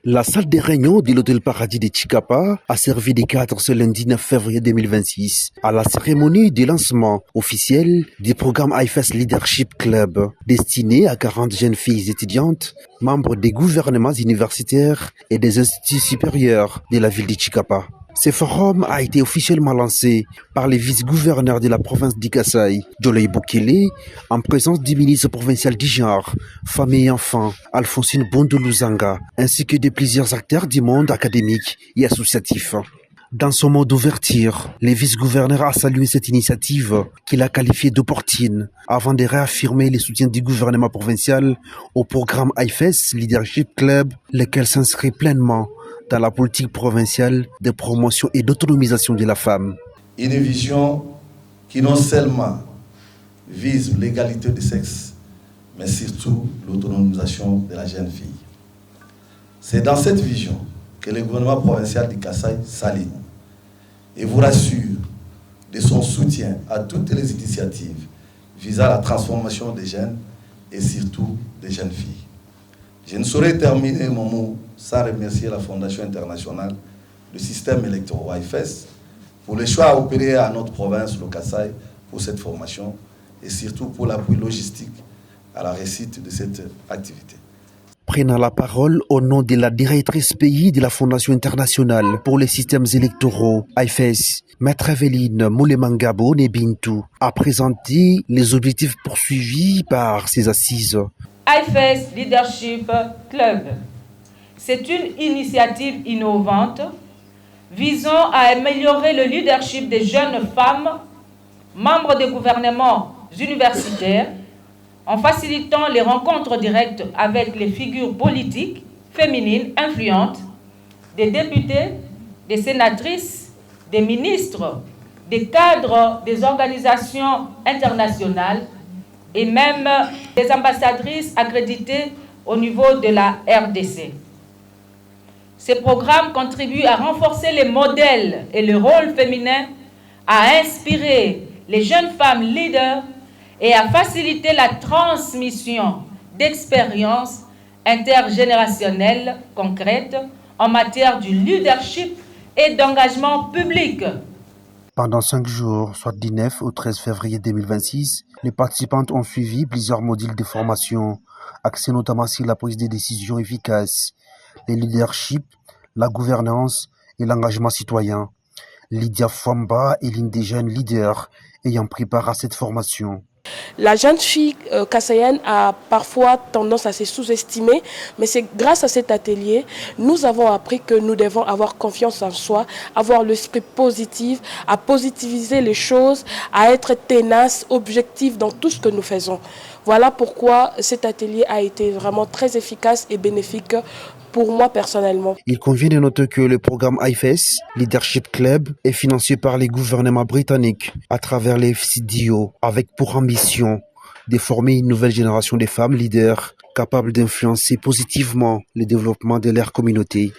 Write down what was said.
La salle des réunions de l'Hôtel Paradis de Chikapa a servi de cadre ce lundi 9 février 2026 à la cérémonie de lancement officiel du programme IFES Leadership Club destiné à 40 jeunes filles étudiantes, membres des gouvernements universitaires et des instituts supérieurs de la ville de Chikapa. Ce forum a été officiellement lancé par le vice-gouverneur de la province du Kasaï, Jolay Boukele, en présence du ministre provincial du genre, Famille et Enfants, Alphonsine Bondoluzanga, ainsi que de plusieurs acteurs du monde académique et associatif. Dans son mot d'ouverture, le vice-gouverneur a salué cette initiative qu'il a qualifiée d'opportune avant de réaffirmer le soutien du gouvernement provincial au programme IFES Leadership Club, lequel s'inscrit pleinement dans la politique provinciale de promotion et d'autonomisation de la femme. Une vision qui non seulement vise l'égalité des sexes, mais surtout l'autonomisation de la jeune fille. C'est dans cette vision que le gouvernement provincial du Kasaï s'aligne et vous rassure de son soutien à toutes les initiatives visant la transformation des jeunes et surtout des jeunes filles. Je ne saurais terminer mon mot sans remercier la Fondation internationale du système électoral IFES pour le choix opéré à notre province, le Kasaï, pour cette formation et surtout pour l'appui logistique à la réussite de cette activité. Prenant la parole au nom de la directrice pays de la Fondation internationale pour les systèmes électoraux, IFES, Maître Evelyne Moulemangabo Nebintu, a présenté les objectifs poursuivis par ces assises. IFES Leadership Club. C'est une initiative innovante visant à améliorer le leadership des jeunes femmes, membres des gouvernements universitaires, en facilitant les rencontres directes avec les figures politiques féminines influentes, des députés, des sénatrices, des ministres, des cadres des organisations internationales et même des ambassadrices accréditées au niveau de la RDC. Ces programmes contribuent à renforcer les modèles et le rôle féminin, à inspirer les jeunes femmes leaders et à faciliter la transmission d'expériences intergénérationnelles concrètes en matière de leadership et d'engagement public. Pendant 5 jours, soit du 9 au 13 février 2026, les participantes ont suivi plusieurs modules de formation, axés notamment sur la prise de décisions efficaces, le leadership, la gouvernance et l'engagement citoyen. Lydia Fwamba est l'une des jeunes leaders ayant pris part à cette formation. La jeune fille kassaïenne a parfois tendance à se sous-estimer, mais c'est grâce à cet atelier, nous avons appris que nous devons avoir confiance en soi, avoir l'esprit positif, à positiviser les choses, à être tenace, objectif dans tout ce que nous faisons. Voilà pourquoi cet atelier a été vraiment très efficace et bénéfique pour moi personnellement. Il convient de noter que le programme IFES Leadership Club est financé par les gouvernements britanniques à travers les FCDO, avec pour ambition de former une nouvelle génération de femmes leaders capables d'influencer positivement le développement de leur communauté.